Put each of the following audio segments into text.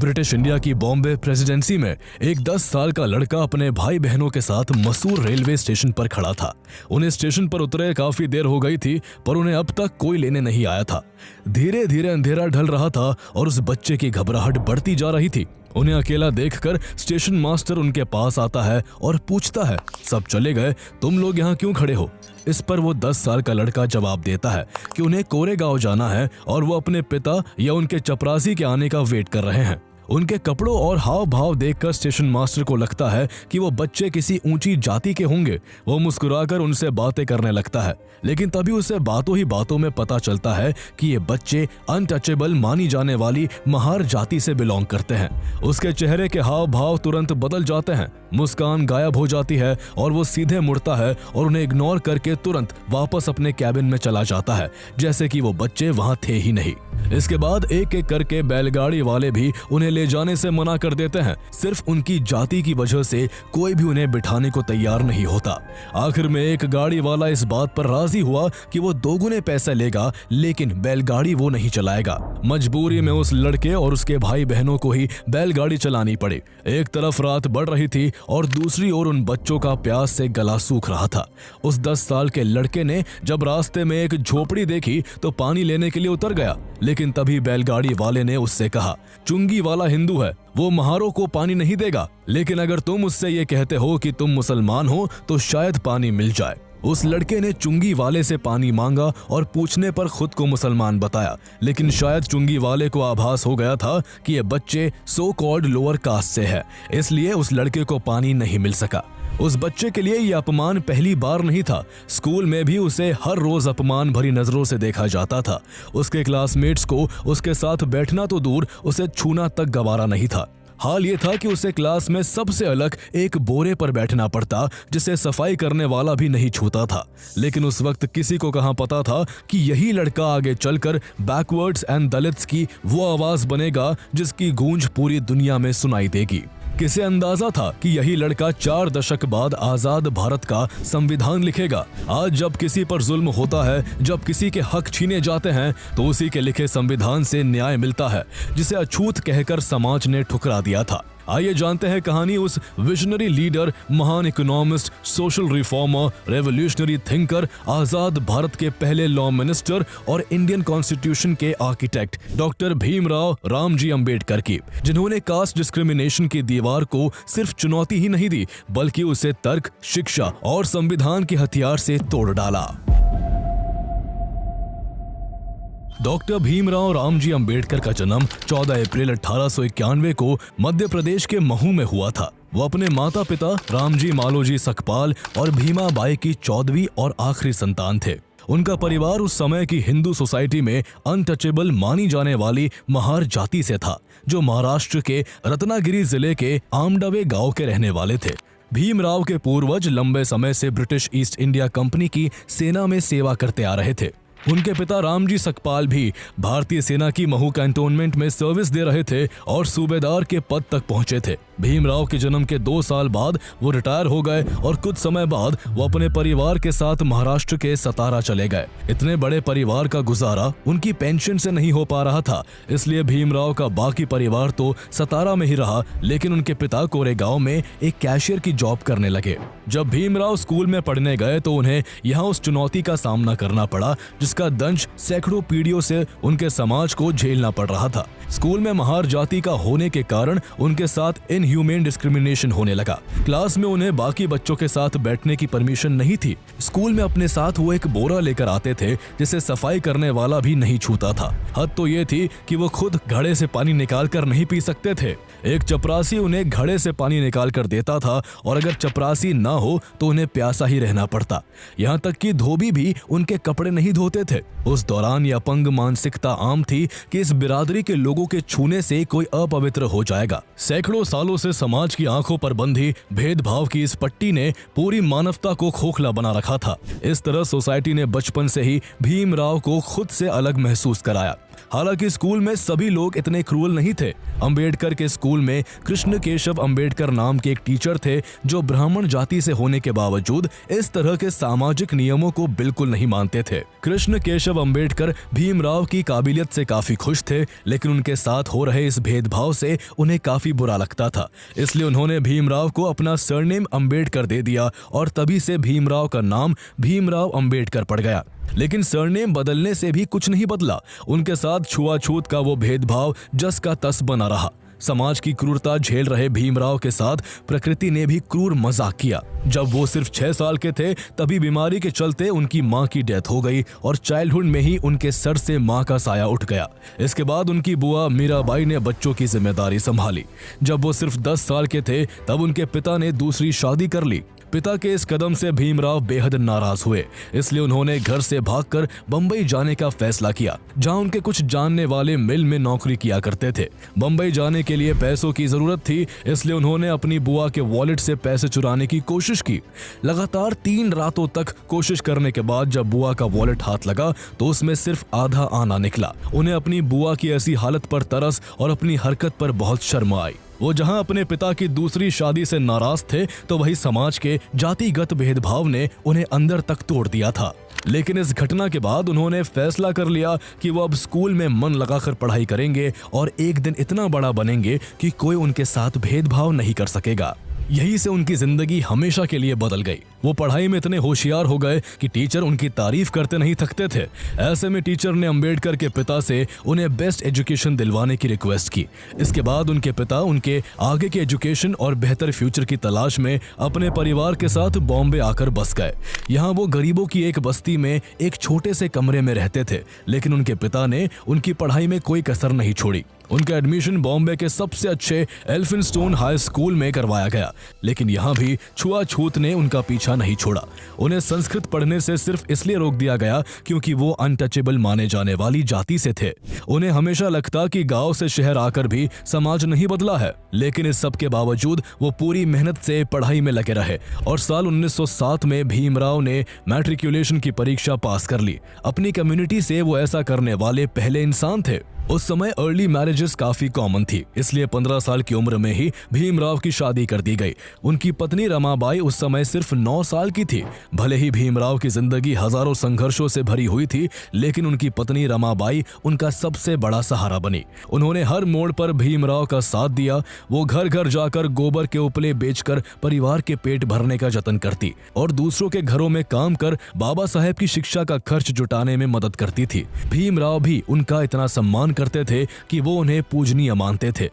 British India की Bombay presidency में एक 10 साल का लड़का अपने भाई बहनों के साथ मसूर रेलवे स्टेशन पर खड़ा था। उन्हें स्टेशन पर उतरे काफी देर हो गई थी, पर उन्हें अब तक कोई लेने नहीं आया था। धीरे धीरे अंधेरा ढल रहा था और उस बच्चे की घबराहट बढ़ती जा रही थी। उन्हें अकेला देखकर स्टेशन मास्टर उनके पास आता है और पूछता है, सब चले गए, तुम लोग यहाँ क्यों खड़े हो? इस पर वो 10 साल का लड़का जवाब देता है कि उन्हें कोरेगांव जाना है और वो अपने पिता या उनके चपरासी के आने का वेट कर रहे हैं। उनके कपड़ों और हाव भाव देखकर स्टेशन मास्टर को लगता है कि वो बच्चे किसी ऊंची जाति के होंगे। वो मुस्कुराकर उनसे बातें करने लगता है, लेकिन तभी उसे बातों ही बातों में पता चलता है कि ये बच्चे अनटचेबल मानी जाने वाली महार जाति से बिलोंग करते हैं। उसके चेहरे के हाव भाव तुरंत बदल जाते हैं, मुस्कान गायब हो जाती है और वो सीधे मुड़ता है और उन्हें इग्नोर करके तुरंत वापस अपने कैबिन में चला जाता है, जैसे कि वो बच्चे वहां थे ही नहीं। इसके बाद एक एक करके बैलगाड़ी वाले भी उन्हें ले जाने से मना कर देते हैं। सिर्फ उनकी जाति की वजह से कोई भी उन्हें बिठाने को तैयार नहीं होता। आखिर में एक गाड़ी वाला इस बात पर राजी हुआ कि वो दोगुने पैसे लेगा, लेकिन बैलगाड़ी वो नहीं चलाएगा। मजबूरी में उस लड़के और उसके भाई बहनों को ही बैलगाड़ी चलानी पड़ी। एक तरफ रात बढ़ रही थी और दूसरी ओर उन बच्चों का प्यास से गला सूख रहा था। उस 10 साल के लड़के ने जब रास्ते में एक झोपड़ी देखी तो पानी लेने के लिए उतर गया, लेकिन तभी बैलगाड़ी वाले ने उससे कहा, चुंगी वाला हिंदू है, वो महारों को पानी नहीं देगा, लेकिन अगर तुम उससे ये कहते हो कि तुम मुसलमान हो तो शायद पानी मिल जाए। उस लड़के ने चुंगी वाले से पानी मांगा और पूछने पर खुद को मुसलमान बताया, लेकिन शायद चुंगी वाले को आभास हो गया था कि ये बच्चे सो कॉल्ड लोअर कास्ट से है, इसलिए उस लड़के को पानी नहीं मिल सका। उस बच्चे के लिए यह अपमान पहली बार नहीं था। स्कूल में भी उसे हर रोज अपमान भरी नजरों से देखा जाता था। उसके क्लासमेट्स को उसके साथ बैठना तो दूर, उसे छूना तक गवारा नहीं था। हाल ये था कि उसे क्लास में सबसे अलग एक बोरे पर बैठना पड़ता, जिसे सफाई करने वाला भी नहीं छूता था। लेकिन उस वक्त किसी को कहां पता था कि यही लड़का आगे चलकर बैकवर्ड्स एंड दलित्स की वो आवाज बनेगा जिसकी गूंज पूरी दुनिया में सुनाई देगी। किसे अंदाजा था कि यही लड़का 4 दशक बाद आजाद भारत का संविधान लिखेगा। आज जब किसी पर जुल्म होता है, जब किसी के हक छीने जाते हैं, तो उसी के लिखे संविधान से न्याय मिलता है, जिसे अछूत कहकर समाज ने ठुकरा दिया था। आइए जानते हैं कहानी उस विजनरी लीडर, महान economist, social reformer, revolutionary thinker, आजाद भारत के पहले लॉ मिनिस्टर और इंडियन कॉन्स्टिट्यूशन के आर्किटेक्ट डॉक्टर भीमराव रामजी अंबेडकर की, जिन्होंने कास्ट डिस्क्रिमिनेशन की दीवार को सिर्फ चुनौती ही नहीं दी, बल्कि उसे तर्क, शिक्षा और संविधान के हथियार से तोड़ डाला। डॉक्टर भीमराव रामजी अंबेडकर का जन्म 14 अप्रैल 1891 को मध्य प्रदेश के महू में हुआ था। वो अपने माता पिता रामजी मालोजी सकपाल और भीमा बाई की 14वीं और आखिरी संतान थे। उनका परिवार उस समय की हिंदू सोसाइटी में अनटचेबल मानी जाने वाली महार जाति से था, जो महाराष्ट्र के रत्नागिरी जिले के आमडवे गांव के रहने वाले थे। भीमराव के पूर्वज लंबे समय से ब्रिटिश ईस्ट इंडिया कंपनी की सेना में सेवा करते आ रहे थे। उनके पिता रामजी सकपाल भी भारतीय सेना की महू कैंटोनमेंट में सर्विस दे रहे थे और सूबेदार के पद तक पहुंचे थे। भीमराव के जन्म के 2 साल बाद वो रिटायर हो गए और कुछ समय बाद वो अपने परिवार के साथ महाराष्ट्र के सतारा चले गए। इतने बड़े परिवार का गुजारा उनकी पेंशन से नहीं हो पा रहा था, इसलिए भीमराव का बाकी परिवार तो सतारा में ही रहा, लेकिन उनके पिता कोरेगांव में एक कैशियर की जॉब करने लगे। जब भीमराव स्कूल में पढ़ने गए तो उन्हें यहाँ उस चुनौती का सामना करना पड़ा जिसका दंश सैकड़ों पीढ़ियों से उनके समाज को झेलना पड़ रहा था। स्कूल में महार जाति का होने के कारण उनके साथ इनह्यूमेन डिस्क्रिमिनेशन होने लगा। क्लास में उन्हें बाकी बच्चों के साथ बैठने की परमिशन नहीं थी। स्कूल में अपने साथ वो एक बोरा लेकर आते थे जिसे सफाई करने वाला भी नहीं छूता था। हद तो ये थी कि वो खुद घड़े से पानी निकाल कर नहीं पी सकते थे। एक चपरासी उन्हें घड़े से पानी निकाल कर देता था और अगर चपरासी ना हो तो उन्हें प्यासा ही रहना पड़ता। यहाँ तक कि धोबी भी उनके कपड़े नहीं धोते थे। उस दौरान ये अपंग मानसिकता आम थी कि इस बिरादरी के लोगों के छूने से कोई अपवित्र हो जाएगा। सैकड़ों सालों से समाज की आंखों पर बंधी भेदभाव की इस पट्टी ने पूरी मानवता को खोखला बना रखा था। इस तरह सोसाइटी ने बचपन से ही भीमराव को खुद से अलग महसूस कराया। हालांकि स्कूल में सभी लोग इतने क्रूअल नहीं थे। अंबेडकर के स्कूल में कृष्ण केशव अंबेडकर नाम के एक टीचर थे जो ब्राह्मण जाति से होने के बावजूद इस तरह के सामाजिक नियमों को बिल्कुल नहीं मानते थे। कृष्ण केशव अंबेडकर भीमराव की काबिलियत से काफी खुश थे, लेकिन उनके साथ हो रहे इस भेदभाव से उन्हें काफी बुरा लगता था। इसलिए उन्होंने भीमराव को अपना सरनेम अंबेडकर दे दिया और तभी से भीमराव का नाम भीमराव अंबेडकर पड़ गया। लेकिन सरनेम बदलने से भी कुछ नहीं बदला। उनके साथ छुआछूत का वो भेदभाव जस का तस बना रहा। समाज की क्रूरता झेल रहे भीमराव के साथ प्रकृति ने भी क्रूर मजाक किया। जब वो सिर्फ 6 साल के थे तभी बीमारी के चलते उनकी मां की डेथ हो गई और चाइल्डहुड में ही उनके सर से मां का साया उठ गया। इसके बाद उनकी बुआ मीराबाई ने बच्चों की जिम्मेदारी संभाली। जब वो सिर्फ 10 साल के थे तब उनके पिता ने दूसरी शादी कर ली। पिता के इस कदम से भीमराव बेहद नाराज हुए, इसलिए उन्होंने घर से भागकर बंबई जाने का फैसला किया, जहां उनके कुछ जानने वाले मिल में नौकरी किया करते थे। बंबई जाने के लिए पैसों की जरूरत थी, इसलिए उन्होंने अपनी बुआ के वॉलेट से पैसे चुराने की कोशिश की। लगातार 3 रातों तक कोशिश करने के बाद जब बुआ का वॉलेट हाथ लगा तो उसमें सिर्फ आधा आना निकला। उन्हें अपनी बुआ की ऐसी हालत पर तरस और अपनी हरकत पर बहुत शर्म आई। वो जहां अपने पिता की दूसरी शादी से नाराज थे तो वही समाज के जातिगत भेदभाव ने उन्हें अंदर तक तोड़ दिया था। लेकिन इस घटना के बाद उन्होंने फैसला कर लिया कि वो अब स्कूल में मन लगाकर पढ़ाई करेंगे और एक दिन इतना बड़ा बनेंगे कि कोई उनके साथ भेदभाव नहीं कर सकेगा। यही से उनकी जिंदगी हमेशा के लिए बदल गई। वो पढ़ाई में इतने होशियार हो गए कि टीचर उनकी तारीफ करते नहीं थकते थे। ऐसे में टीचर ने अंबेडकर के पिता से उन्हें बेस्ट एजुकेशन दिलवाने की रिक्वेस्ट की। इसके बाद उनके पिता उनके आगे के एजुकेशन और बेहतर फ्यूचर की तलाश में अपने परिवार के साथ बॉम्बे आकर बस गए। यहाँ वो गरीबों की एक बस्ती में एक छोटे से कमरे में रहते थे, लेकिन उनके पिता ने उनकी पढ़ाई में कोई कसर नहीं छोड़ी। उनका एडमिशन बॉम्बे के सबसे अच्छे एल्फिनस्टोन हाई स्कूल में करवाया गया, लेकिन यहाँ भी छुआछूत ने उनका पीछा नहीं छोड़ा। उन्हें संस्कृत पढ़ने से सिर्फ इसलिए रोक दिया गया क्योंकि वो अनटचेबल माने जाने वाली जाति से थे। उन्हें हमेशा लगता कि गांव से शहर आकर भी समाज नहीं बदला है, लेकिन इस सब के बावजूद वो पूरी मेहनत से पढ़ाई में लगे रहे और साल 1907 में भीमराव ने मैट्रिकुलेशन की परीक्षा पास कर ली। अपनी कम्युनिटी से वो ऐसा करने वाले पहले इंसान थे। उस समय अर्ली मैरिजेस काफी कॉमन थी, इसलिए 15 साल की उम्र में ही भीमराव की शादी कर दी गई। उनकी पत्नी रमाबाई उस समय सिर्फ 9 साल की थी। भले ही भीमराव की जिंदगी हजारों संघर्षों से भरी हुई थी, लेकिन उनकी पत्नी रमाबाई उनका सबसे बड़ा सहारा बनी। उन्होंने हर मोड़ पर भीमराव का साथ दिया। वो घर घर जाकर गोबर के उपले बेचकर परिवार के पेट भरने का जतन करती और दूसरों के घरों में काम कर बाबा साहेब की शिक्षा का खर्च जुटाने में मदद करती थी। भीमराव भी उनका इतना सम्मान करते थे कि वो उन्हें पूजनीय मानते थे।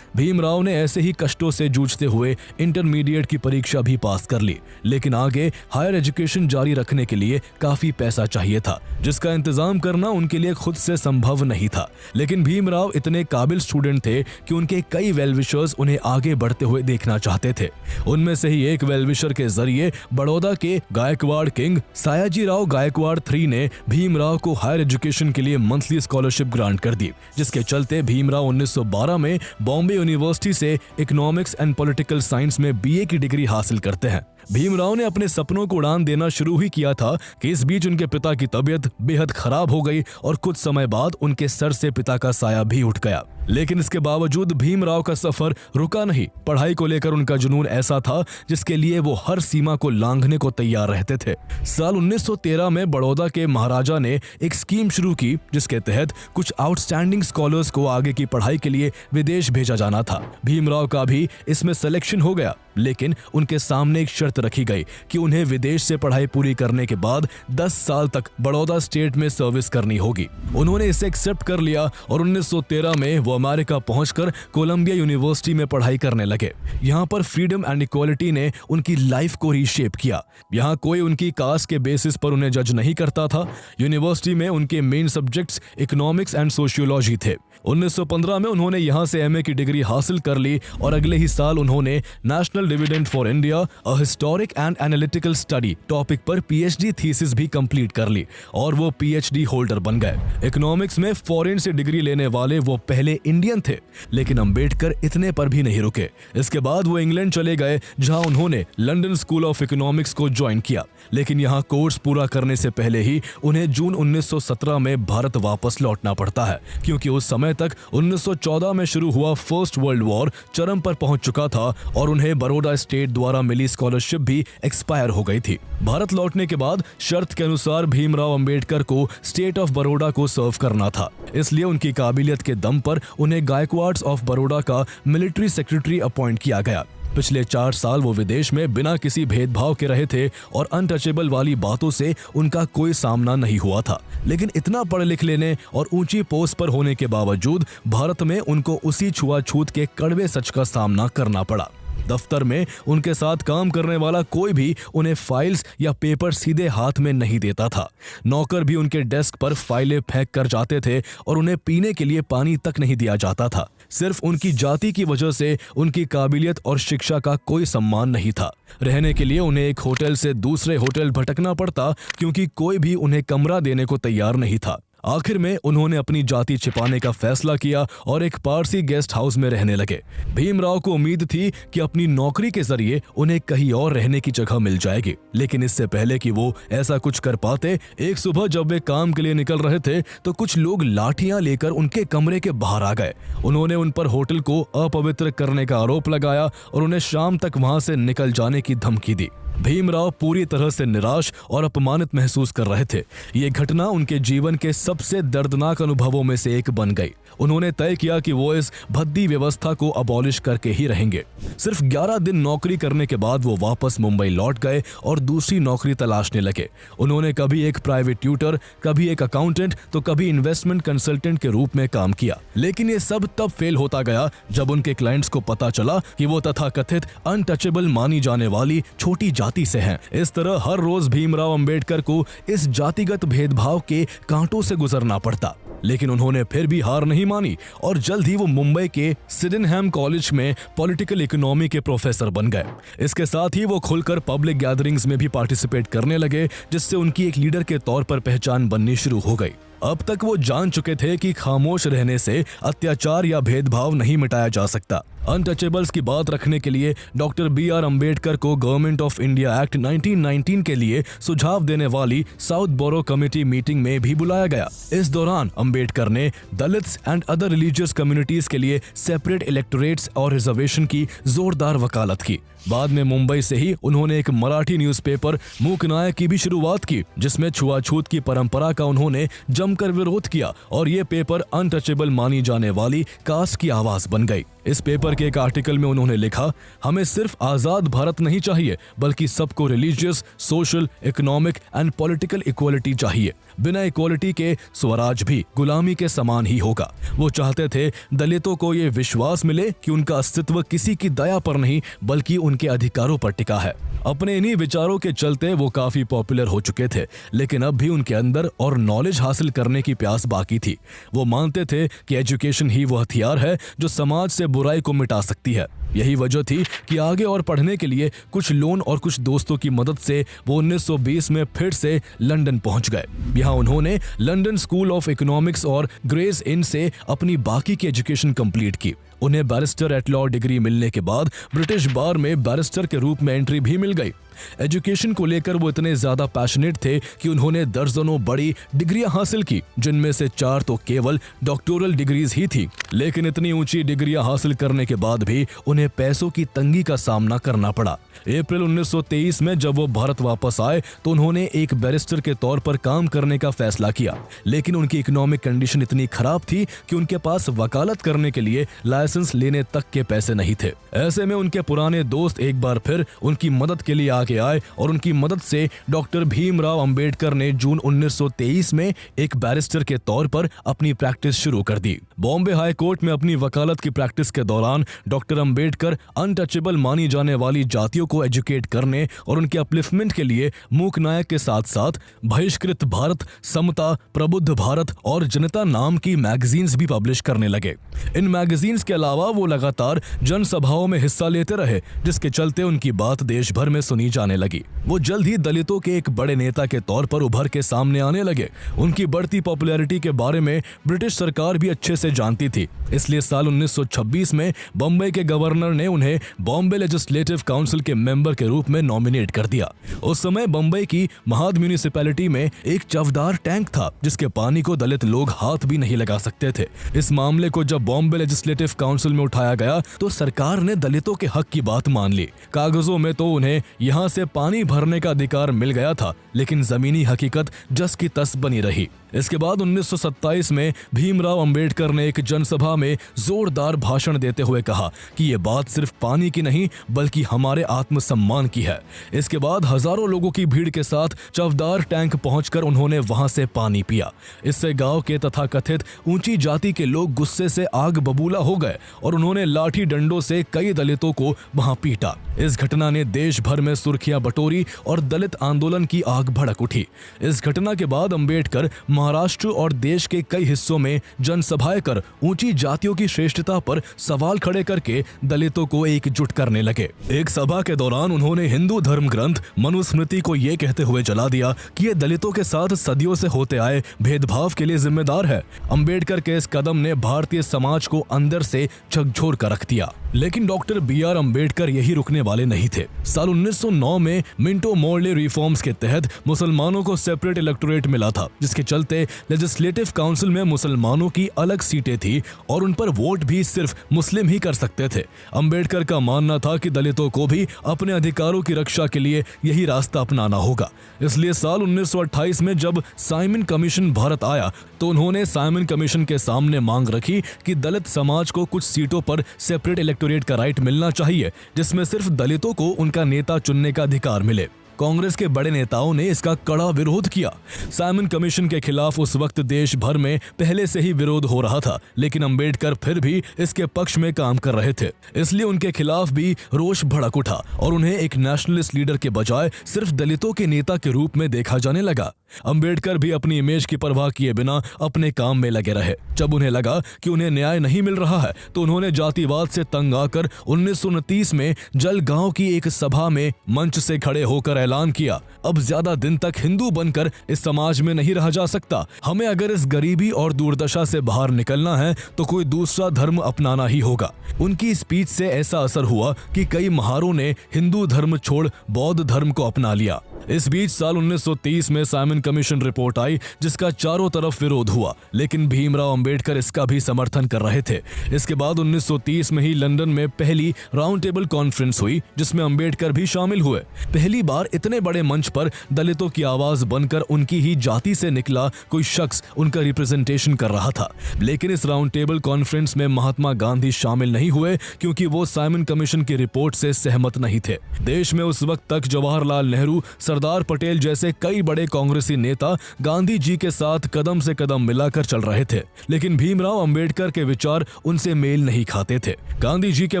भीमराव ने ऐसे ही कष्टों से जूझते हुए इंटरमीडिएट की परीक्षा भी पास कर ली, लेकिन आगे हायर एजुकेशन जारी रखने के लिए काफी पैसा चाहिए था, जिसका इंतजाम करना उनके लिए खुद से संभव नहीं था। लेकिन भीमराव इतने काबिल स्टूडेंट थे कि उनके कई वेलविशर्स उन्हें आगे बढ़ते हुए देखना चाहते थे। उनमें से ही एक वेलविशर के जरिए बड़ौदा के गायकवाड़ किंग सयाजीराव गायकवाड़ III ने भीमराव को हायर एजुकेशन के लिए मंथली स्कॉलरशिप ग्रांट कर दी, जिसके चलते भीमराव 1912 में बॉम्बे यूनिवर्सिटी से इकोनॉमिक्स एंड पॉलिटिकल साइंस में BA की डिग्री हासिल करते हैं। भीमराव ने अपने सपनों को उड़ान देना शुरू ही किया था कि इस बीच उनके पिता की तबीयत बेहद खराब हो गई और कुछ समय बाद उनके सर से पिता का साया भी उठ गया। लेकिन इसके बावजूद भीमराव का सफर रुका नहीं। पढ़ाई को लेकर उनका जुनून ऐसा था जिसके लिए वो हर सीमा को लांघने को तैयार रहते थे। साल 1913 में बड़ौदा के महाराजा ने एक स्कीम शुरू की, जिसके तहत कुछ आउटस्टैंडिंग स्कॉलर्स को आगे की पढ़ाई के लिए विदेश भेजा जाना था। भीमराव का भी इसमें सिलेक्शन हो गया, लेकिन उनके सामने एक शर्त रखी गई कि उन्हें विदेश से पढ़ाई पूरी करने के बाद 10 साल तक बड़ौदा स्टेट में सर्विस करनी होगी। उन्होंने इसे एक्सेप्ट कर लिया और 1913 में वो अमेरिका पहुंचकर कोलंबिया यूनिवर्सिटी में पढ़ाई करने लगे। यहाँ पर फ्रीडम एंड इक्वालिटी ने उनकी लाइफ को रीशेप किया। यहाँ कोई उनकी कास्ट के बेसिस पर उन्हें जज नहीं करता था। यूनिवर्सिटी में उनके main subjects economics and sociology थे। 1915 में उन्होंने यहाँ से MA की डिग्री हासिल कर ली और अगले ही साल उन्होंने national dividend for India, a historical historic and analytical study topic पर पीएचडी थीसिस भी कंप्लीट कर ली और वो पीएचडी होल्डर बन गए। इकोनॉमिक्स में फॉरेन से डिग्री लेने वाले वो पहले इंडियन थे, लेकिन अंबेडकर इतने पर भी नहीं रुके। इसके बाद वो इंग्लैंड चले गए, जहां उन्होंने लंदन स्कूल ऑफ इकोनॉमिक्स को ज्वाइन किया, लेकिन यहाँ कोर्स पूरा करने से पहले ही उन्हें जून 1917 में भारत वापस लौटना पड़ता है, क्योंकि उस समय तक 1914 में शुरू हुआ फर्स्ट वर्ल्ड वॉर चरम पर पहुंच चुका था और उन्हें बड़ौदा स्टेट द्वारा मिली स्कॉलरशिप भी एक्सपायर हो गई थी। भारत लौटने के बाद शर्त के अनुसार भीमराव अंबेडकर को स्टेट ऑफ बड़ौदा को सर्व करना था, इसलिए उनकी काबिलियत के दम पर उन्हें गायकवाड्स ऑफ बड़ौदा का मिलिट्री सेक्रेटरी अपॉइंट किया गया। पिछले 4 साल वो विदेश में बिना किसी भेदभाव के रहे थे और अनटचेबल वाली बातों से उनका कोई सामना नहीं हुआ था, लेकिन इतना पढ़ लिख लेने और ऊंची पोस्ट पर होने के बावजूद भारत में उनको उसी छुआछूत के कड़वे सच का सामना करना पड़ा। दफ्तर में उनके साथ काम करने वाला कोई भी उन्हें फाइल्स या पेपर सीधे हाथ में नहीं देता था। नौकर भी उनके डेस्क पर फाइलें फेंक कर जाते थे और उन्हें पीने के लिए पानी तक नहीं दिया जाता था। सिर्फ उनकी जाति की वजह से उनकी काबिलियत और शिक्षा का कोई सम्मान नहीं था। रहने के लिए उन्हें एक होटल से दूसरे होटल भटकना पड़ता, क्योंकि कोई भी उन्हें कमरा देने को तैयार नहीं था। आखिर में उन्होंने अपनी जाति छिपाने का फैसला किया और एक पारसी गेस्ट हाउस में रहने लगे। भीमराव को उम्मीद थी कि अपनी नौकरी के जरिए उन्हें कहीं और रहने की जगह मिल जाएगी, लेकिन इससे पहले कि वो ऐसा कुछ कर पाते, एक सुबह जब वे काम के लिए निकल रहे थे तो कुछ लोग लाठियां लेकर उनके कमरे के बाहर आ गए। उन्होंने उन पर होटल को अपवित्र करने का आरोप लगाया और उन्हें शाम तक वहां से निकल जाने की धमकी दी। भीमराव पूरी तरह से निराश और अपमानित महसूस कर रहे थे। ये घटना उनके जीवन के सबसे दर्दनाक अनुभवों में से एक बन गई। उन्होंने तय किया कि वो इस भद्दी व्यवस्था को अबॉलिश करके ही रहेंगे। सिर्फ 11 दिन नौकरी करने के बाद वो वापस मुंबई लौट गए और दूसरी नौकरी तलाशने लगे। उन्होंने कभी एक प्राइवेट ट्यूटर, कभी एक अकाउंटेंट, तो कभी इन्वेस्टमेंट कंसल्टेंट के रूप में काम किया, लेकिन ये सब तब फेल होता गया जब उनके क्लाइंट्स को पता चला कि वो तथाकथित अनटचेबल मानी जाने वाली छोटी जाति से हैं। इस तरह हर रोज भीमराव अंबेडकर को इस जातिगत भेदभाव के कांटों से गुजरना पड़ता, लेकिन उन्होंने फिर भी हार नहीं मानी और जल्द ही वो मुंबई के सिडेनहैम कॉलेज में पॉलिटिकल इकोनॉमी के प्रोफेसर बन गए। इसके साथ ही वो खुलकर पब्लिक गैदरिंग्स में भी पार्टिसिपेट करने लगे, जिससे उनकी एक लीडर के तौर पर पहचान बननी शुरू हो गई। अब तक वो जान चुके थे कि खामोश रहने से अत्याचार या भेदभाव नहीं मिटाया जा सकता। अनटचेबल्स की बात रखने के लिए डॉक्टर बी.आर. अंबेडकर को गवर्नमेंट ऑफ इंडिया एक्ट 1919 के लिए सुझाव देने वाली साउथ बोरो कमेटी मीटिंग में भी बुलाया गया। इस दौरान अंबेडकर ने Dalits and other religious communities के लिए सेपरेट इलेक्टोरेट्स और रिजर्वेशन की जोरदार वकालत की। बाद में मुंबई से ही उन्होंने एक मराठी न्यूज़पेपर मूकनायक की भी शुरुआत की, जिसमें छुआछूत की परंपरा का उन्होंने जमकर विरोध किया और ये पेपर अनटचेबल मानी जाने वाली कास्ट की आवाज बन गई। इस पेपर के एक आर्टिकल में उन्होंने लिखा, हमें सिर्फ आजाद भारत नहीं चाहिए, बल्कि सबको religious, social, economic and political equality चाहिए। बिना इक्वलिटी के स्वराज भी गुलामी के समान ही होगा। वो चाहते थे दलितों को ये विश्वास मिले कि उनका अस्तित्व किसी की दया पर नहीं, बल्कि उनके अधिकारों पर टिका है। अपने इन्हीं विचारों के चलते वो काफी पॉपुलर हो चुके थे, लेकिन अब भी उनके अंदर और नॉलेज हासिल करने की प्यास बाकी थी। वो मानते थे कि एजुकेशन ही वो हथियार है जो समाज से बुराई को मिटा सकती है। यही वजह थी कि आगे और पढ़ने के लिए कुछ लोन और कुछ दोस्तों की मदद से वो 1920 में फिर से लंदन पहुंच गए। यहाँ उन्होंने लंदन स्कूल ऑफ इकोनॉमिक्स और ग्रेस इन से अपनी बाकी की एजुकेशन कंप्लीट की। उन्हें बैरिस्टर एट लॉ डिग्री मिलने के बाद ब्रिटिश बार में बैरिस्टर के रूप में एंट्री भी मिल गई। एजुकेशन को लेकर वो इतने ज्यादा पैशनेट थे कि उन्होंने दर्जनों बड़ी डिग्रियां हासिल की, जिनमें से 4 तो केवल डॉक्टोरल डिग्रीज ही थी। लेकिन इतनी ऊंची डिग्रियां हासिल करने के बाद भी उन्हें पैसों की तंगी का सामना करना पड़ा। अप्रैल 1923 में जब वो भारत वापस आए तो उन्होंने एक बैरिस्टर के तौर पर काम करने का फैसला किया, लेकिन उनकी इकोनॉमिक कंडीशन इतनी खराब थी कि उनके पास वकालत करने के लिए लाइसेंस लेने तक के पैसे नहीं थे। ऐसे में उनके पुराने दोस्त एक बार फिर उनकी मदद के लिए आगे आए और उनकी मदद से डॉक्टर भीमराव अंबेडकर ने जून 1923 में एक बैरिस्टर के तौर पर अपनी प्रैक्टिस शुरू कर दी। बॉम्बे हाई कोर्ट में अपनी वकालत की प्रैक्टिस के दौरान डॉक्टर अंबेडकर अनटचेबल मानी जाने वाली जातियों को एजुकेट करने और उनके अपलिफ्टमेंट के लिए मूक नायक के साथ साथ बहिष्कृत भारत, समता, प्रबुद्ध भारत और जनता नाम की मैगजीन्स भी पब्लिश करने लगे। इन मैगजीन्स के अलावा वो लगातार जनसभाओं में हिस्सा लेते रहे, जिसके चलते उनकी बात देश भर में सुनी जाने लगी। वो जल्द ही दलितों के एक बड़े नेता के तौर पर उभर के सामने आने लगे। उनकी बढ़ती पॉपुलैरिटी के बारे में ब्रिटिश सरकार भी अच्छे से जानती थी, इसलिए साल 1926 में बम्बई के गवर्नर ने उन्हें बॉम्बे लेजिस्लेटिव काउंसिल के मेंबर के रूप में नॉमिनेट कर दिया। उस समय बम्बई की महाद म्यूनिसिपैलिटी में एक चवदार टैंक था जिसके पानी को दलित लोग हाथ भी नहीं लगा सकते थे। इस मामले को जब बॉम्बे लेजिस्लेटिव काउंसिल में उठाया गया तो सरकार ने दलितों के हक की बात मान ली। कागजों में तो उन्हें यहाँ से पानी भरने का अधिकार मिल गया था, लेकिन जमीनी हकीकत जस की तस बनी रही। इसके बाद 1927 में भीमराव अंबेडकर ने एक जनसभा में जोरदार भाषण देते हुए कहा कि ये बात सिर्फ पानी की नहीं बल्कि हमारे आत्मसम्मान की है। इसके बाद हजारों लोगों की भीड़ के साथ चवदार टैंक पहुंचकर उन्होंने वहां से पानी पिया। इससे गांव के तथाकथित ऊंची जाति के लोग गुस्से से आग बबूला हो गए और उन्होंने लाठी डंडों से कई दलितों को वहां पीटा। इस घटना ने देश भर में सुर्खियां बटोरी और दलित आंदोलन की आग भड़क उठी। इस घटना के बाद अंबेडकर महाराष्ट्र और देश के कई हिस्सों में जनसभाएं कर ऊंची जातियों की श्रेष्ठता पर सवाल खड़े करके दलितों को एकजुट करने लगे। एक सभा के दौरान उन्होंने हिंदू धर्म ग्रंथ मनुस्मृति को ये कहते हुए जला दिया कि ये दलितों के साथ सदियों से होते आए भेदभाव के लिए जिम्मेदार है। अंबेडकर के इस कदम ने भारतीय समाज को अंदर से झकझोर कर रख दिया। लेकिन डॉक्टर बी.आर. अंबेडकर यही रुकने वाले नहीं थे। साल 1909 में मिंटो मोर्ले रिफॉर्म्स के तहत मुसलमानों को सेपरेट इलेक्टोरेट मिला था, जिसके चलते लेजिस्लेटिव काउंसिल में मुसलमानों की अलग सीटें थी और उन पर वोट भी सिर्फ मुस्लिम ही कर सकते थे। अंबेडकर का मानना था कि दलितों को भी अपने अधिकारों की रक्षा के लिए यही रास्ता अपनाना होगा। इसलिए साल 1928 में जब साइमन कमीशन भारत आया तो उन्होंने साइमन कमीशन के सामने मांग रखी कि दलित समाज को कुछ सीटों पर सेपरेट इलेक्टोरेट का राइट मिलना चाहिए, जिसमें सिर्फ दलितों को उनका नेता चुनने का अधिकार मिले। कांग्रेस के बड़े नेताओं ने इसका कड़ा विरोध किया। साइमन कमीशन के खिलाफ उस वक्त देश भर में पहले से ही विरोध हो रहा था, लेकिन अंबेडकर फिर भी इसके पक्ष में काम कर रहे थे। इसलिए उनके खिलाफ भी रोष भड़क उठा और उन्हें एक नेशनलिस्ट लीडर के बजाय सिर्फ दलितों के नेता के रूप में देखा जाने लगा। अंबेडकर भी अपनी इमेज की परवाह किए बिना अपने काम में लगे रहे। जब उन्हें लगा कि उन्हें न्याय नहीं मिल रहा है तो उन्होंने जातिवाद से तंग आकर 1929 में जलगांव की एक सभा में मंच से खड़े होकर ऐलान किया, अब ज्यादा दिन तक हिंदू बनकर इस समाज में नहीं रहा जा सकता। हमें अगर इस गरीबी और दुर्दशा से बाहर निकलना है तो कोई दूसरा धर्म अपनाना ही होगा। उनकी स्पीच से ऐसा असर हुआ कि कई महारों ने हिंदू धर्म छोड़ बौद्ध धर्म को अपना लिया। इस बीच साल 1930 में साइमन कमीशन रिपोर्ट आई जिसका चारों तरफ विरोध हुआ, लेकिन भीमराव अंबेडकर इसका भी समर्थन कर रहे थे। इसके बाद 1930 में ही लंदन में पहली राउंड टेबल कॉन्फ्रेंस हुई जिसमें अंबेडकर भी शामिल हुए। पहली बार इतने बड़े मंच पर दलितों की आवाज बनकर उनकी ही जाति से निकला कोई शख्स उनका रिप्रेजेंटेशन कर रहा था। लेकिन इस राउंड टेबल कॉन्फ्रेंस में महात्मा गांधी शामिल नहीं हुए क्योंकि वो साइमन कमीशन की रिपोर्ट से सहमत नहीं थे। देश में उस वक्त तक जवाहरलाल नेहरू, सरदार पटेल जैसे कई बड़े कांग्रेसी नेता गांधी जी के साथ कदम से कदम मिलाकर चल रहे थे, लेकिन भीमराव अंबेडकर के विचार उनसे मेल नहीं खाते थे। गांधी जी के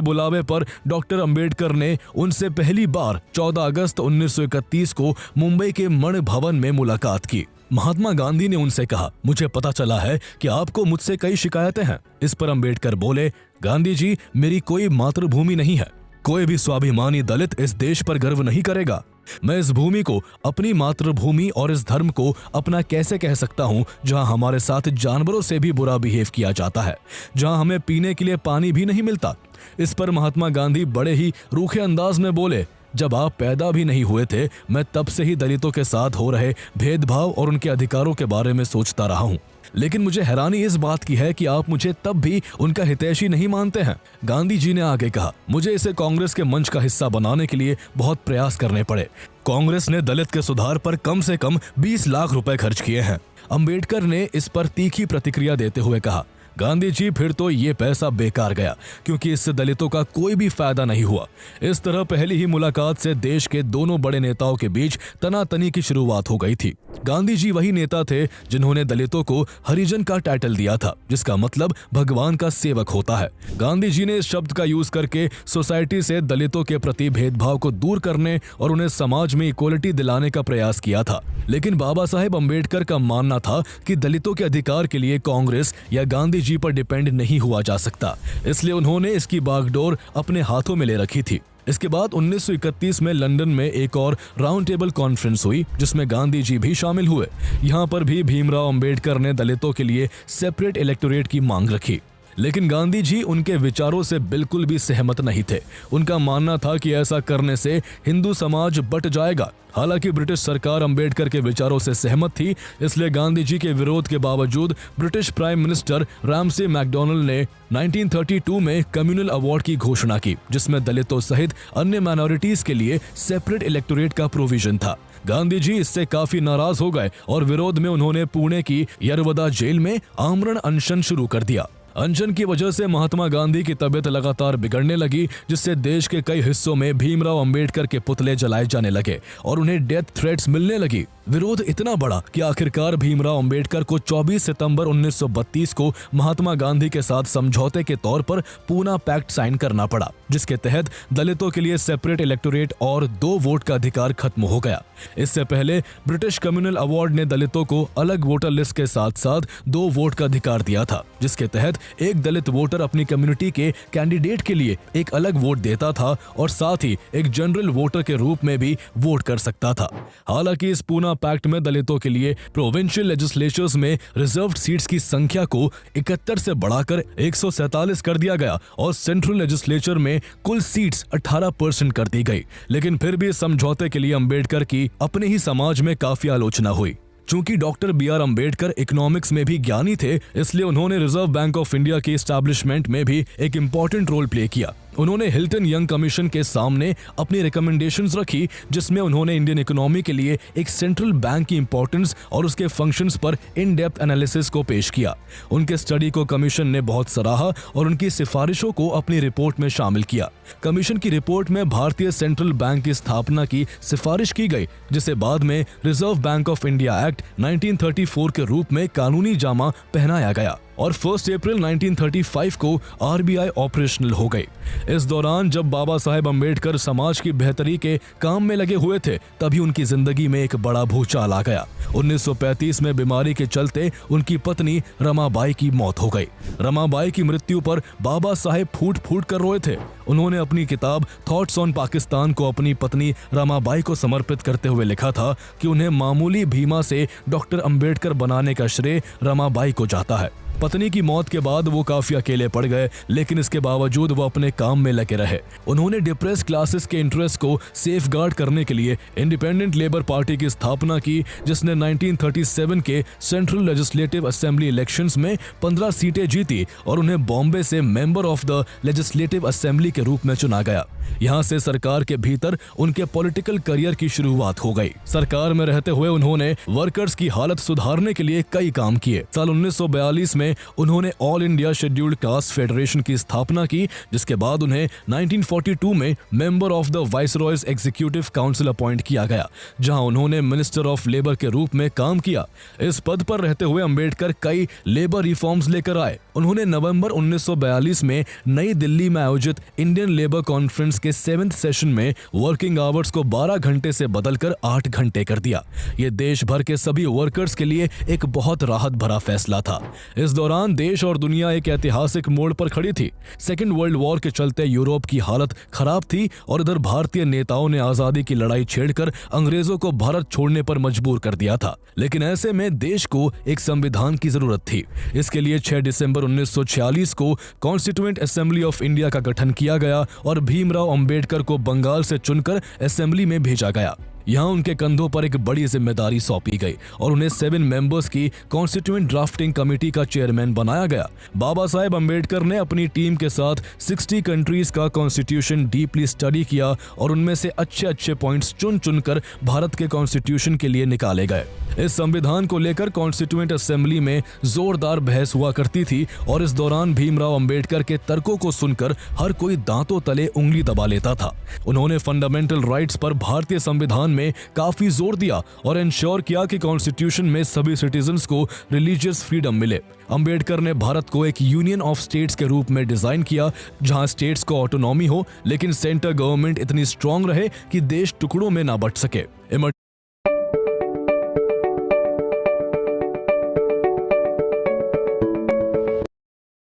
बुलावे पर डॉक्टर अंबेडकर ने उनसे पहली बार 14 अगस्त 1931 को मुंबई के मणि भवन में मुलाकात की। महात्मा गांधी ने उनसे कहा, मुझे पता चला है कि आपको मुझसे कई शिकायतें हैं। इस पर अंबेडकर बोले, गांधी जी, मेरी कोई मातृभूमि नहीं है। कोई भी स्वाभिमानी दलित इस देश पर गर्व नहीं करेगा। मैं इस भूमि को अपनी मातृभूमि और इस धर्म को अपना कैसे कह सकता हूँ जहाँ हमारे साथ जानवरों से भी बुरा बिहेव किया जाता है, जहाँ हमें पीने के लिए पानी भी नहीं मिलता। इस पर महात्मा गांधी बड़े ही रूखे अंदाज में बोले, जब आप पैदा भी नहीं हुए थे मैं तब से ही दलितों के साथ हो रहे भेदभाव और उनके अधिकारों के बारे में सोचता रहा हूँ, लेकिन मुझे हैरानी इस बात की है कि आप मुझे तब भी उनका हितैषी नहीं मानते हैं। गांधी जी ने आगे कहा, मुझे इसे कांग्रेस के मंच का हिस्सा बनाने के लिए बहुत प्रयास करने पड़े। कांग्रेस ने दलित के सुधार पर कम से कम 20 लाख रुपए खर्च किए हैं। अंबेडकर ने इस पर तीखी प्रतिक्रिया देते हुए कहा, गांधी जी, फिर तो ये पैसा बेकार गया क्योंकि इससे दलितों का कोई भी फायदा नहीं हुआ। इस तरह पहली ही मुलाकात से देश के दोनों बड़े नेताओं के बीच तनातनी की शुरुआत हो गई थी। गांधी जी वही नेता थे जिन्होंने दलितों को हरिजन का टाइटल दिया था, जिसका मतलब भगवान का सेवक होता है। गांधी जी ने इस शब्द का यूज करके सोसाइटी से दलितों के प्रति भेदभाव को दूर करने और उन्हें समाज में इक्वलिटी दिलाने का प्रयास किया था। लेकिन बाबा साहेब अंबेडकर का मानना था कि दलितों के अधिकार के लिए कांग्रेस या गांधी जी पर डिपेंड नहीं हुआ जा सकता, इसलिए उन्होंने इसकी बागडोर अपने हाथों में ले रखी थी। इसके बाद 1931 में लंदन में एक और राउंड टेबल कॉन्फ्रेंस हुई जिसमें गांधी जी भी शामिल हुए। यहाँ पर भी भीमराव अंबेडकर ने दलितों के लिए सेपरेट इलेक्टोरेट की मांग रखी, लेकिन गांधी जी उनके विचारों से बिल्कुल भी सहमत नहीं थे। उनका मानना था कि ऐसा करने से हिंदू समाज बंट जाएगा। हालांकि ब्रिटिश सरकार अंबेडकर के विचारों से सहमत थी, इसलिए गांधी जी के विरोध के बावजूद British prime minister Ramsay MacDonald ने 1932 में कम्युनल अवार्ड की घोषणा की, जिसमें दलितों सहित अन्य माइनॉरिटीज के लिए सेपरेट इलेक्टोरेट का प्रोविजन था। गांधी जी इससे काफी नाराज हो गए और विरोध में उन्होंने पुणे की यरवदा जेल में आमरण अनशन शुरू कर दिया। अनशन की वजह से महात्मा गांधी की तबीयत लगातार बिगड़ने लगी, जिससे देश के कई हिस्सों में भीमराव अंबेडकर के पुतले जलाए जाने लगे और उन्हें डेथ थ्रेट्स मिलने लगी। विरोध इतना बड़ा कि आखिरकार भीमराव अंबेडकर को 24 सितंबर 1932 को महात्मा गांधी के साथ समझौते के तौर पर पूना पैक्ट साइन करना पड़ा, जिसके तहत दलितों के लिए सेपरेट इलेक्टोरेट और 2 वोट का अधिकार खत्म हो गया। इससे पहले ब्रिटिश कम्युनल अवार्ड ने दलितों को अलग वोटर लिस्ट के साथ साथ 2 वोट का अधिकार दिया था, जिसके तहत एक दलित वोटर अपनी कम्युनिटी के कैंडिडेट के लिए एक अलग वोट देता था और साथ ही एक जनरल वोटर के रूप में भी वोट कर सकता था। हालांकि इस पूना पैक्ट में दलितों के लिए प्रोविंशियल लेजिस्लेचर्स में रिजर्व्ड सीट्स की संख्या को 71 से बढ़ाकर 147 कर दिया गया और सेंट्रल लेजिस्लेचर में कुल सीट्स 18% कर दी गई। लेकिन फिर भी इस समझौते के लिए अंबेडकर की अपने ही समाज में काफी आलोचना हुई। चूंकि डॉक्टर बी.आर. अंबेडकर इकोनॉमिक्स में भी ज्ञानी थे, इसलिए उन्होंने रिजर्व बैंक ऑफ इंडिया के एस्टैब्लिशमेंट में भी एक इंपॉर्टेंट रोल प्ले किया। उन्होंने हिल्टन यंग कमीशन के सामने अपनी रिकमेंडेशंस रखी, जिसमें उन्होंने इंडियन इकोनॉमी के लिए एक सेंट्रल बैंक की इंपॉर्टेंस और उसके फंक्शंस पर इन डेप्थ एनालिसिस को पेश किया। उनके स्टडी को कमीशन ने बहुत सराहा और उनकी सिफारिशों को अपनी रिपोर्ट में शामिल किया। कमीशन की रिपोर्ट में भारतीय सेंट्रल बैंक की स्थापना की सिफारिश की गई, जिसे बाद में reserve bank of India act 1934 के रूप में कानूनी जामा पहनाया गया और 1 अप्रैल 1935 को आरबीआई ऑपरेशनल हो गई। इस दौरान जब बाबा साहेब अंबेडकर समाज की बेहतरी के काम में लगे हुए थे, तभी उनकी जिंदगी में एक बड़ा भूचाल आ गया। 1935 में बीमारी के चलते उनकी पत्नी रमाबाई की मौत हो गई। रमाबाई की मृत्यु पर बाबा साहेब फूट फूट कर रोए थे। उन्होंने अपनी किताब थॉट्स ऑन पाकिस्तान को अपनी पत्नी रमाबाई को समर्पित करते हुए लिखा था कि उन्हें मामूली भीमा से डॉक्टर अंबेडकर बनाने का श्रेय रमाबाई को जाता है। पत्नी की मौत के बाद वो काफी अकेले पड़ गए, लेकिन इसके बावजूद वो अपने काम में लगे रहे। उन्होंने डिप्रेस क्लासेस के इंटरेस्ट को सेफगार्ड करने के लिए इंडिपेंडेंट लेबर पार्टी की स्थापना की, जिसने 1937 के सेंट्रल लेजिस्लेटिव असेंबली इलेक्शंस में 15 सीटें जीती और उन्हें बॉम्बे से member of the legislative assembly के रूप में चुना गया। यहाँ से सरकार के भीतर उनके पॉलिटिकल करियर की शुरुआत हो गई। सरकार में रहते हुए उन्होंने वर्कर्स की हालत सुधारने के लिए कई काम किए। साल 1942 में उन्होंने all India scheduled caste federation की स्थापना की, जिसके बाद उन्हें 1942 में member of the viceroy's executive council appoint किया गया, जहां उन्होंने मिनिस्टर ऑफ लेबर के रूप में काम किया। इस पद पर रहते हुए अंबेडकर कई लेबर रिफॉर्म्स लेकर आए। उन्होंने नवंबर 1942 में नई दिल्ली में आयोजित इंडियन लेबर कॉन्फ्रेंस के 7th सेशन में वर्किंग आवर्स को 12 घंटे से बदलकर 8 घंटे कर दिया। ये देश भर के सभी वर्कर्स के लिए एक बहुत राहत भरा फैसला था। इस दौरान देश और दुनिया एक ऐतिहासिक मोड़ पर खड़ी थी। सेकेंड वर्ल्ड वॉर के चलते यूरोप की हालत खराब थी और इधर भारतीय नेताओं ने आजादी की लड़ाई छेड़कर अंग्रेजों को भारत छोड़ने पर मजबूर कर दिया था। लेकिन ऐसे में देश को एक संविधान की जरूरत थी। इसके लिए 6 दिसंबर 1946 को कॉन्स्टिट्यूएंट असेंबली ऑफ इंडिया का गठन किया गया और भीमराव अंबेडकर को बंगाल से चुनकर असेंबली में भेजा गया। यहाँ उनके कंधों पर एक बड़ी जिम्मेदारी सौंपी गई और उन्हें 7 मेंबर्स की कॉन्स्टिट्यूएंट ड्राफ्टिंग कमेटी का चेयरमैन बनाया गया। बाबा साहेब अंबेडकर ने अपनी टीम के साथ 60 कंट्रीज का कॉन्स्टिट्यूशन डीपली स्टडी किया और उनमें से अच्छे पॉइंट्स चुन चुनकर भारत के कॉन्स्टिट्यूशन के लिए निकाले गए। इस संविधान को लेकर कॉन्स्टिट्यूएंट असेंबली में जोरदार बहस हुआ करती थी और इस दौरान भीमराव अंबेडकर के तर्कों को सुनकर हर कोई दांतों तले उंगली दबा लेता था। उन्होंने फंडामेंटल राइट्स पर भारतीय संविधान में काफी जोर दिया और इंश्योर किया कि कॉन्स्टिट्यूशन में सभी सिटीजन्स को रिलीजियस फ्रीडम मिले। अंबेडकर ने भारत को एक यूनियन ऑफ स्टेट्स के रूप में डिजाइन किया, जहां स्टेट्स को ऑटोनॉमी हो, लेकिन सेंटर गवर्नमेंट इतनी स्ट्रांग रहे कि देश टुकड़ों में ना बंट सके।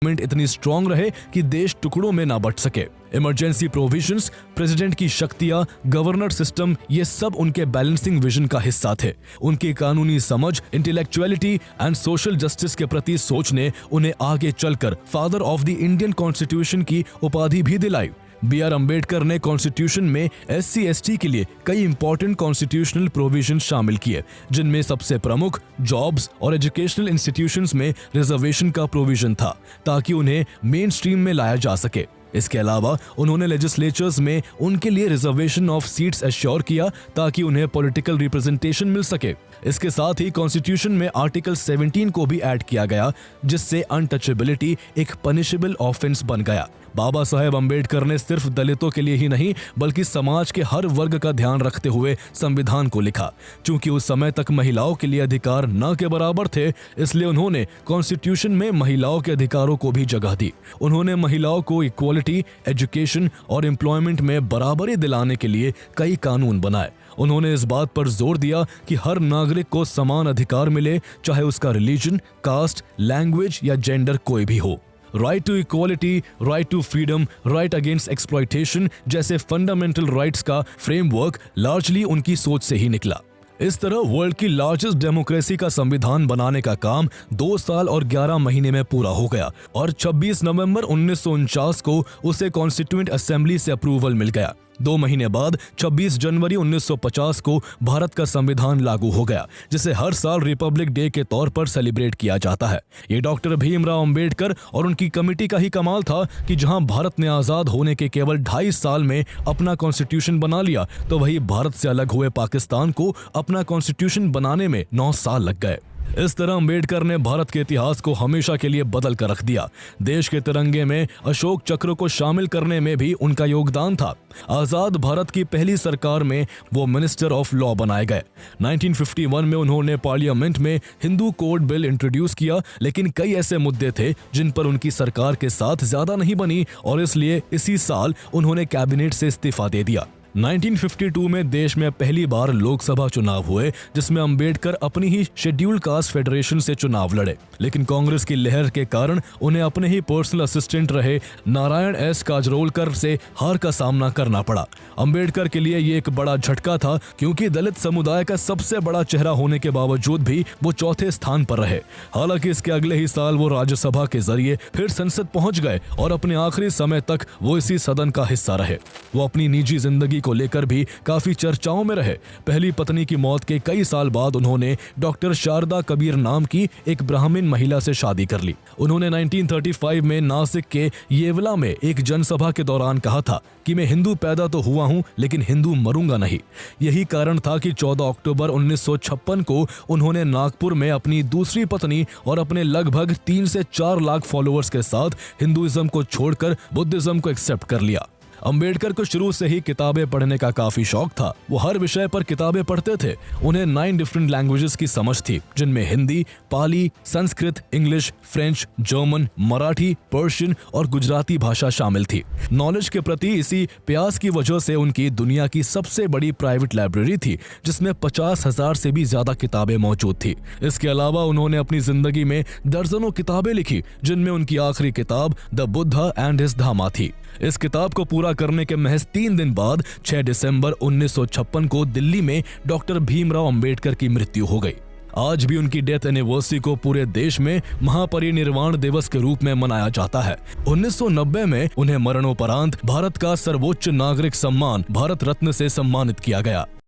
इतनी स्ट्रांग रहे कि देश टुकड़ों में ना बंट सके। इमरजेंसी प्रोविजंस, प्रेसिडेंट की शक्तियां, गवर्नर सिस्टम, ये सब उनके बैलेंसिंग विजन का हिस्सा थे। उनकी कानूनी समझ, इंटेलेक्चुअलिटी एंड सोशल जस्टिस के प्रति सोच ने उन्हें आगे चलकर father of the Indian constitution की उपाधि भी दिलाई। बी.आर. अम्बेडकर ने कॉन्स्टिट्यूशन में SC/ST के लिए कई इंपॉर्टेंट कॉन्स्टिट्यूशनल प्रोविजन शामिल किए, जिनमें सबसे प्रमुख जॉब्स और एजुकेशनल इंस्टीट्यूशंस में रिजर्वेशन का प्रोविजन था, ताकि उन्हें मेन स्ट्रीम में लाया जा सके। इसके अलावा उन्होंने लेजिस्लेचर्स में उनके लिए रिजर्वेशन ऑफ सीट्स एश्योर किया, ताकि उन्हें पॉलिटिकल रिप्रेजेंटेशन मिल सके। इसके साथ ही कॉन्स्टिट्यूशन में आर्टिकल 17 को भी ऐड किया गया, जिससे अनटचेबिलिटी एक पनिशेबल ऑफेंस बन गया। बाबा साहेब अम्बेडकर ने सिर्फ दलितों के लिए ही नहीं, बल्कि समाज के हर वर्ग का ध्यान रखते हुए संविधान को लिखा। चूंकि उस समय तक महिलाओं के लिए अधिकार न के बराबर थे, इसलिए उन्होंने कॉन्स्टिट्यूशन में महिलाओं के अधिकारों को भी जगह दी। उन्होंने महिलाओं को इक्वालिटी, एजुकेशन और एम्प्लॉयमेंट में बराबरी दिलाने के लिए कई कानून बनाए। उन्होंने इस बात पर जोर दिया कि हर नागरिक को समान अधिकार मिले, चाहे उसका रिलीजन, कास्ट, लैंग्वेज या जेंडर कोई भी हो। Right to equality, right to freedom, right against exploitation जैसे फंडामेंटल राइट्स का फ्रेमवर्क लार्जली उनकी सोच से ही निकला। इस तरह वर्ल्ड की लार्जेस्ट डेमोक्रेसी का संविधान बनाने का काम 2 साल और 11 महीने में पूरा हो गया और 26 नवंबर 1949 को उसे कॉन्स्टिट्यूएंट असेंबली से अप्रूवल मिल गया। 2 महीने बाद 26 जनवरी 1950 को भारत का संविधान लागू हो गया, जिसे हर साल रिपब्लिक डे के तौर पर सेलिब्रेट किया जाता है। ये डॉक्टर भीमराव अंबेडकर और उनकी कमेटी का ही कमाल था कि जहां भारत ने आजाद होने के केवल 2.5 साल में अपना कॉन्स्टिट्यूशन बना लिया, तो वही भारत से अलग हुए पाकिस्तान को अपना कॉन्स्टिट्यूशन बनाने में 9 साल लग गए। इस तरह अंबेडकर ने भारत के इतिहास को हमेशा के लिए बदल कर रख दिया। देश के तिरंगे में अशोक चक्र को शामिल करने में भी उनका योगदान था। आजाद भारत की पहली सरकार में वो मिनिस्टर ऑफ लॉ बनाए गए। 1951 में उन्होंने पार्लियामेंट में हिंदू कोड बिल इंट्रोड्यूस किया, लेकिन कई ऐसे मुद्दे थे जिन पर उनकी सरकार के साथ ज्यादा नहीं बनी और इसलिए इसी साल उन्होंने कैबिनेट से इस्तीफा दे दिया। 1952 में देश में पहली बार लोकसभा चुनाव हुए, जिसमें अंबेडकर अपनी ही शेड्यूल्ड कास्ट फेडरेशन से चुनाव लड़े, लेकिन कांग्रेस की लहर के कारण उन्हें अपने ही पर्सनल असिस्टेंट रहे नारायण एस काजरोलकर से हार का सामना करना पड़ा। अंबेडकर के लिए ये एक बड़ा झटका था, क्योंकि दलित समुदाय का सबसे बड़ा चेहरा होने के बावजूद भी वो चौथे स्थान पर रहे। हालांकि इसके अगले ही साल वो राज्यसभा के जरिए फिर संसद पहुंच गए और अपने आखिरी समय तक वो इसी सदन का हिस्सा रहे। वो अपनी निजी जिंदगी को लेकर भी काफी चर्चाओं में रहे। पहली पत्नी की मौत के कई साल बाद उन्होंने डॉक्टर शारदा कबीर नाम की एक ब्राह्मण महिला से शादी कर ली। उन्होंने 1935 में नासिक के येवला में एक जनसभा के दौरान कहा था कि मैं हिंदू पैदा तो हुआ हूं, लेकिन हिंदू मरूंगा नहीं। यही कारण था कि 14 अक्टूबर 1956 को उन्होंने नागपुर में अपनी दूसरी पत्नी और अपने लगभग 3 से 4 लाख फॉलोअर्स के साथ हिंदुइज्म को छोड़कर बुद्धिज्म को एक्सेप्ट कर लिया। अंबेडकर को शुरू से ही किताबें पढ़ने का काफी शौक था। वो हर विषय पर किताबें पढ़ते थे। उन्हें 9 डिफरेंट लैंग्वेजेस की समझ थी, जिनमें Hindi, Pali, Sanskrit, English, French, German, Marathi, Persian और गुजराती भाषा शामिल थी। नॉलेज के प्रति इसी प्यास की वजह से उनकी दुनिया की सबसे बड़ी प्राइवेट लाइब्रेरी थी, जिसमें 50,000 से भी ज्यादा किताबें मौजूद थी। इसके अलावा उन्होंने अपनी जिंदगी में दर्जनों किताबें लिखी, जिनमें उनकी आखिरी किताब द बुद्धा एंड हिज धामा थी। इस किताब को पूरा करने के महज 3 दिन बाद 6 दिसंबर 1956 को दिल्ली में डॉक्टर भीमराव अंबेडकर की मृत्यु हो गई। आज भी उनकी डेथ एनिवर्सरी को पूरे देश में महापरिनिर्वाण दिवस के रूप में मनाया जाता है। 1990 में उन्हें मरणोपरांत भारत का सर्वोच्च नागरिक सम्मान भारत रत्न से सम्मानित किया गया।